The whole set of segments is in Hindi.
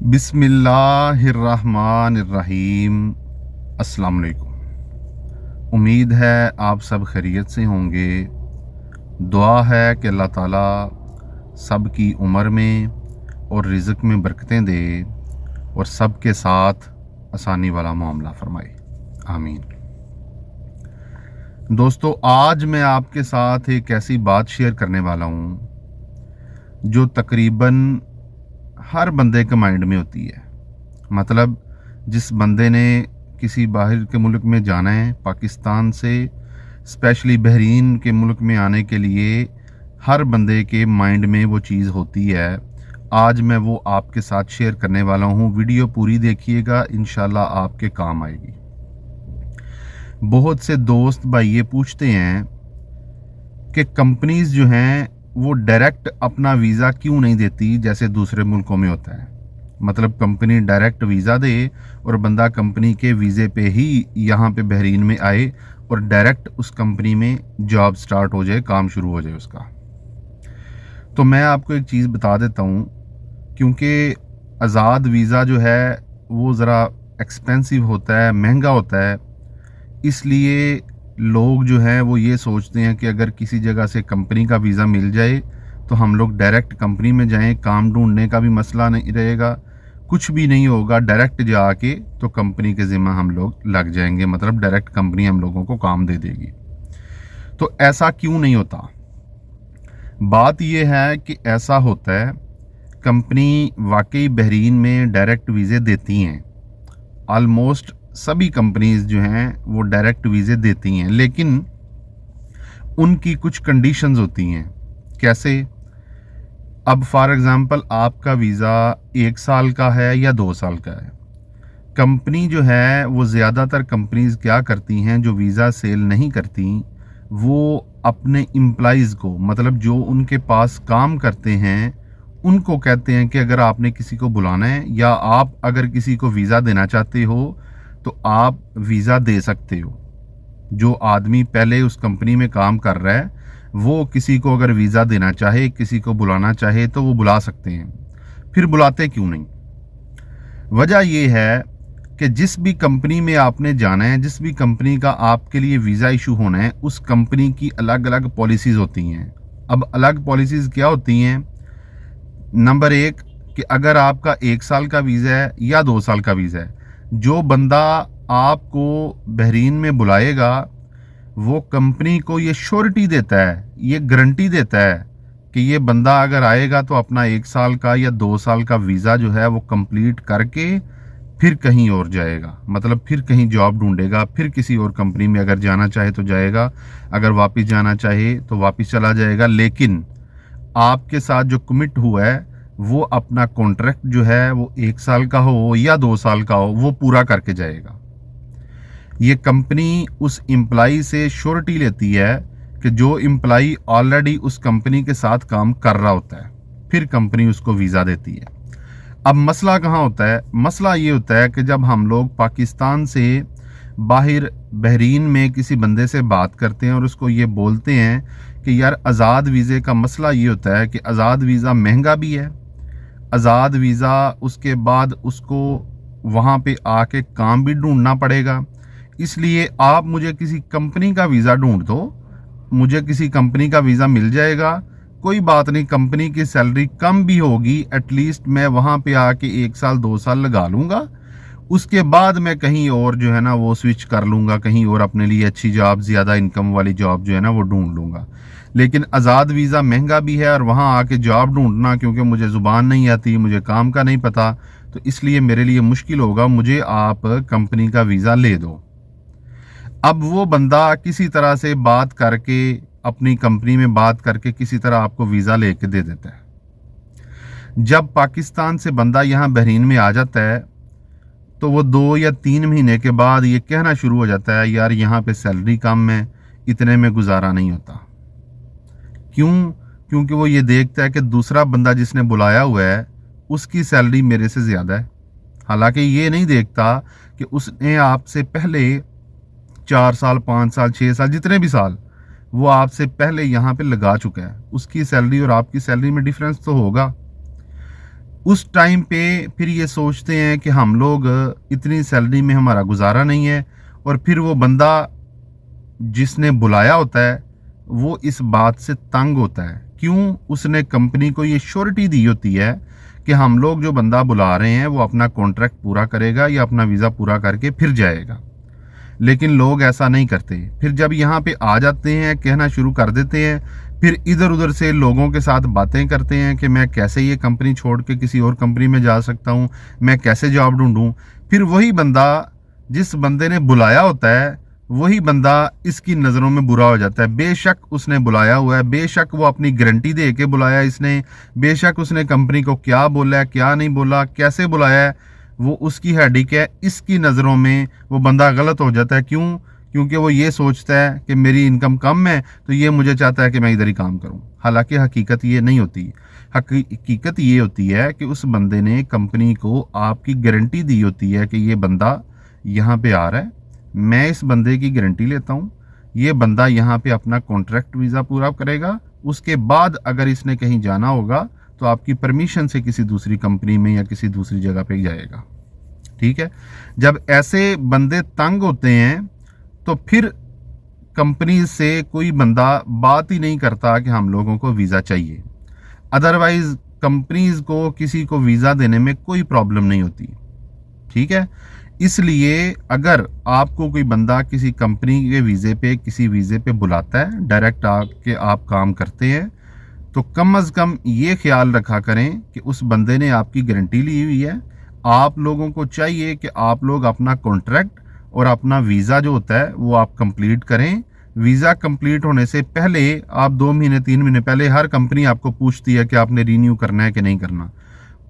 बिस्मिल्लाहिर्रहमानिर्रहीम। अस्सलाम वालेकुम। उम्मीद है आप सब खैरियत से होंगे। दुआ है कि अल्लाह ताला सब की उम्र में और रिज़्क़ में बरकतें दे और सब के साथ आसानी वाला मामला फरमाए, आमीन। दोस्तों, आज मैं आपके साथ एक ऐसी बात शेयर करने वाला हूँ जो तकरीबन हर बंदे के माइंड में होती है। मतलब जिस बंदे ने किसी बाहर के मुल्क में जाना है, पाकिस्तान से स्पेशली बहरीन के मुल्क में आने के लिए हर बंदे के माइंड में वो चीज़ होती है। आज मैं वो आपके साथ शेयर करने वाला हूँ। वीडियो पूरी देखिएगा, इंशाल्लाह आपके काम आएगी। बहुत से दोस्त भाई ये पूछते हैं कि कंपनीज जो हैं वो डायरेक्ट अपना वीज़ा क्यों नहीं देती जैसे दूसरे मुल्कों में होता है। मतलब कंपनी डायरेक्ट वीज़ा दे और बंदा कंपनी के वीज़े पे ही यहाँ पे बहरीन में आए और डायरेक्ट उस कंपनी में जॉब स्टार्ट हो जाए, काम शुरू हो जाए उसका। तो मैं आपको एक चीज़ बता देता हूँ, क्योंकि आज़ाद वीज़ा जो है वो ज़रा एक्सपेंसिव होता है, महंगा होता है, इसलिए लोग जो हैं वो ये सोचते हैं कि अगर किसी जगह से कंपनी का वीज़ा मिल जाए तो हम लोग डायरेक्ट कंपनी में जाएं, काम ढूंढने का भी मसला नहीं रहेगा, कुछ भी नहीं होगा, डायरेक्ट जाके तो कंपनी के ज़िम्मा हम लोग लग जाएंगे। मतलब डायरेक्ट कंपनी हम लोगों को काम दे देगी। तो ऐसा क्यों नहीं होता? बात यह है कि ऐसा होता है, कंपनी वाकई बहरीन में डायरेक्ट वीज़े देती हैं। ऑलमोस्ट सभी कंपनीज जो हैं वो डायरेक्ट वीज़े देती हैं, लेकिन उनकी कुछ कंडीशंस होती हैं। कैसे? अब फॉर एग्ज़ाम्पल आपका वीज़ा 1 साल का है या 2 साल का है। कंपनी जो है वो ज़्यादातर कंपनीज क्या करती हैं, जो वीज़ा सेल नहीं करती, वो अपने एम्प्लॉइज़ को, मतलब जो उनके पास काम करते हैं, उनको कहते हैं कि अगर आपने किसी को बुलाना है या आप अगर किसी को वीज़ा देना चाहते हो तो आप वीज़ा दे सकते हो। जो आदमी पहले उस कंपनी में काम कर रहा है वो किसी को अगर वीज़ा देना चाहे, किसी को बुलाना चाहे तो वो बुला सकते हैं। फिर बुलाते क्यों नहीं? वजह ये है कि जिस भी कंपनी में आपने जाना है, जिस भी कंपनी का आपके लिए वीज़ा इशू होना है, उस कंपनी की अलग अलग पॉलिसीज़ होती हैं। अब अलग पॉलिसीज़ क्या होती हैं? नंबर 1 कि अगर आपका 1 साल का वीज़ा है या 2 साल का वीज़ा है, जो बंदा आपको बहरीन में बुलाएगा वो कंपनी को ये श्योरिटी देता है, ये गारंटी देता है कि ये बंदा अगर आएगा तो अपना 1 साल का या 2 साल का वीज़ा जो है वो कंप्लीट करके फिर कहीं और जाएगा। मतलब फिर कहीं जॉब ढूंढेगा, फिर किसी और कंपनी में अगर जाना चाहे तो जाएगा, अगर वापस जाना चाहे तो वापस चला जाएगा। लेकिन आपके साथ जो कमिट हुआ है वो अपना कॉन्ट्रैक्ट जो है वो 1 साल का हो या 2 साल का हो, वो पूरा करके जाएगा। ये कंपनी उस एम्प्लॉई से श्योरिटी लेती है कि जो एम्प्लॉई ऑलरेडी उस कंपनी के साथ काम कर रहा होता है, फिर कंपनी उसको वीज़ा देती है। अब मसला कहाँ होता है? मसला ये होता है कि जब हम लोग पाकिस्तान से बाहर बहरीन में किसी बंदे से बात करते हैं और उसको ये बोलते हैं कि यार आज़ाद वीज़े का मसला ये होता है कि आज़ाद वीज़ा महंगा भी है, आज़ाद वीज़ा उसके बाद उसको वहाँ पे आके काम भी ढूंढना पड़ेगा, इसलिए आप मुझे किसी कंपनी का वीज़ा ढूंढ दो, मुझे किसी कंपनी का वीज़ा मिल जाएगा, कोई बात नहीं, कंपनी की सैलरी कम भी होगी, एटलीस्ट मैं वहाँ पे आके 1 साल 2 साल लगा लूँगा, उसके बाद मैं कहीं और जो है ना वो स्विच कर लूँगा, कहीं और अपने लिए अच्छी जॉब, ज़्यादा इनकम वाली जॉब जो है ना वो ढूंढ लूँगा। लेकिन आज़ाद वीज़ा महंगा भी है और वहाँ आके जॉब ढूंढना, क्योंकि मुझे ज़ुबान नहीं आती, मुझे काम का नहीं पता, तो इसलिए मेरे लिए मुश्किल होगा, मुझे आप कंपनी का वीज़ा ले दो। अब वो बंदा किसी तरह से बात करके, अपनी कंपनी में बात करके किसी तरह आपको वीज़ा लेके दे देता है। जब पाकिस्तान से बंदा यहाँ बहरीन में आ जाता है तो वो 2 या 3 महीने के बाद ये कहना शुरू हो जाता है, यार यहाँ पे सैलरी कम है, इतने में गुजारा नहीं होता। क्यों? क्योंकि वो ये देखता है कि दूसरा बंदा जिसने बुलाया हुआ है उसकी सैलरी मेरे से ज़्यादा है। हालांकि ये नहीं देखता कि उसने आपसे पहले 4 साल, 5 साल, 6 साल, जितने भी साल वो आपसे पहले यहाँ पे लगा चुका है, उसकी सैलरी और आपकी सैलरी में डिफरेंस तो होगा। उस टाइम पे फिर ये सोचते हैं कि हम लोग इतनी सैलरी में हमारा गुजारा नहीं है, और फिर वो बंदा जिसने बुलाया होता है वो इस बात से तंग होता है। क्यों? उसने कंपनी को ये श्योरिटी दी होती है कि हम लोग जो बंदा बुला रहे हैं वो अपना कॉन्ट्रैक्ट पूरा करेगा या अपना वीज़ा पूरा करके फिर जाएगा। लेकिन लोग ऐसा नहीं करते। फिर जब यहाँ पे आ जाते हैं, कहना शुरू कर देते हैं, फिर इधर उधर से लोगों के साथ बातें करते हैं कि मैं कैसे ये कंपनी छोड़ के किसी और कंपनी में जा सकता हूँ, मैं कैसे जॉब ढूंढूं। फिर वही बंदा, जिस बंदे ने बुलाया होता है, वही बंदा इसकी नज़रों में बुरा हो जाता है। बेशक उसने बुलाया हुआ है, बेशक वो अपनी गारंटी दे के बुलाया इसने, बेशक उसने कंपनी को क्या बोला है, क्या नहीं बोला, कैसे बुलाया है, वो उसकी हेडिक है। इसकी नज़रों में वो बंदा गलत हो जाता है। क्यों? क्योंकि वो ये सोचता है कि मेरी इनकम कम है तो ये मुझे चाहता है कि मैं इधर ही काम करूं। हालांकि हकीकत ये नहीं होती। हकीकत ये होती है कि उस बंदे ने कंपनी को आपकी गारंटी दी होती है कि ये बंदा यहाँ पे आ रहा है, मैं इस बंदे की गारंटी लेता हूँ, ये बंदा यहाँ पे अपना कॉन्ट्रैक्ट वीज़ा पूरा करेगा, उसके बाद अगर इसने कहीं जाना होगा तो आपकी परमिशन से किसी दूसरी कंपनी में या किसी दूसरी जगह पे जाएगा। ठीक है? जब ऐसे बंदे तंग होते हैं तो फिर कंपनी से कोई बंदा बात ही नहीं करता कि हम लोगों को वीज़ा चाहिए। अदरवाइज कंपनीज को किसी को वीज़ा देने में कोई प्रॉब्लम नहीं होती। ठीक है? इसलिए अगर आपको कोई बंदा किसी कंपनी के वीज़े पे, किसी वीज़े पे बुलाता है, डायरेक्ट आके आप काम करते हैं, तो कम अज़ कम ये ख्याल रखा करें कि उस बंदे ने आपकी गारंटी ली हुई है। आप लोगों को चाहिए कि आप लोग अपना कॉन्ट्रैक्ट और अपना वीज़ा जो होता है वो आप कंप्लीट करें। वीज़ा कंप्लीट होने से पहले आप 2 महीने 3 महीने पहले हर कंपनी आपको पूछती है कि आपने रीन्यू करना है कि नहीं करना।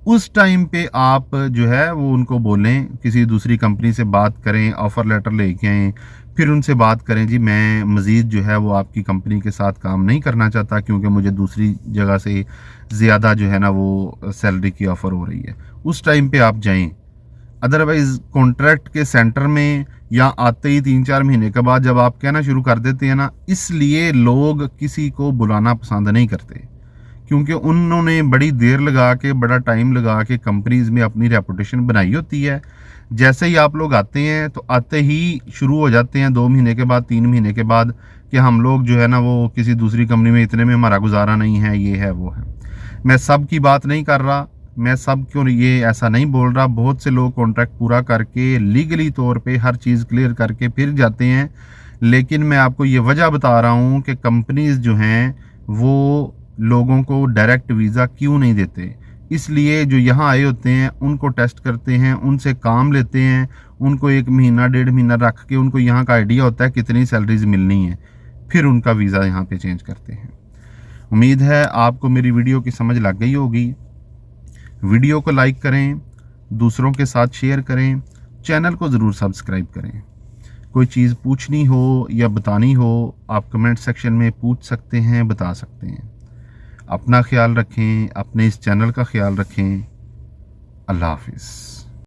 उस टाइम पे आप जो है वो उनको बोलें, किसी दूसरी कंपनी से बात करें, ऑफ़र लेटर लेके आएँ, फिर उनसे बात करें, जी मैं मज़ीद जो है वो आपकी कंपनी के साथ काम नहीं करना चाहता क्योंकि मुझे दूसरी जगह से ज़्यादा जो है ना वो सैलरी की ऑफ़र हो रही है। उस टाइम पे आप जाएँ। अदरवाइज़ कॉन्ट्रैक्ट के सेंटर में या आते ही 3-4 महीने के बाद जब आप कहना शुरू कर देते हैं ना, इसलिए लोग किसी को बुलाना पसंद नहीं करते, क्योंकि उन्होंने बड़ी देर लगा के, बड़ा टाइम लगा के कंपनीज में अपनी रेपुटेशन बनाई होती है। जैसे ही आप लोग आते हैं तो आते ही शुरू हो जाते हैं 2 महीने के बाद, 3 महीने के बाद कि हम लोग जो है ना वो किसी दूसरी कंपनी में इतने में हमारा गुजारा नहीं है, ये है वो है। मैं सब की बात नहीं कर रहा, मैं सब क्यों ये ऐसा नहीं बोल रहा। बहुत से लोग कॉन्ट्रैक्ट पूरा करके लीगली तौर पे हर चीज़ क्लियर करके फिर जाते हैं, लेकिन मैं आपको ये वजह बता रहा हूँ कि कंपनीज जो हैं वो लोगों को डायरेक्ट वीज़ा क्यों नहीं देते। इसलिए जो यहाँ आए होते हैं उनको टेस्ट करते हैं, उनसे काम लेते हैं, उनको 1 महीना 1.5 महीना रख के उनको यहाँ का आइडिया होता है कितनी सैलरीज मिलनी है, फिर उनका वीज़ा यहाँ पे चेंज करते हैं। उम्मीद है आपको मेरी वीडियो की समझ लग गई होगी। वीडियो को लाइक करें, दूसरों के साथ शेयर करें, चैनल को ज़रूर सब्सक्राइब करें। कोई चीज़ पूछनी हो या बतानी हो आप कमेंट सेक्शन में पूछ सकते हैं, बता सकते हैं। अपना ख्याल रखें, अपने इस चैनल का ख्याल रखें। अल्लाह हाफिज़।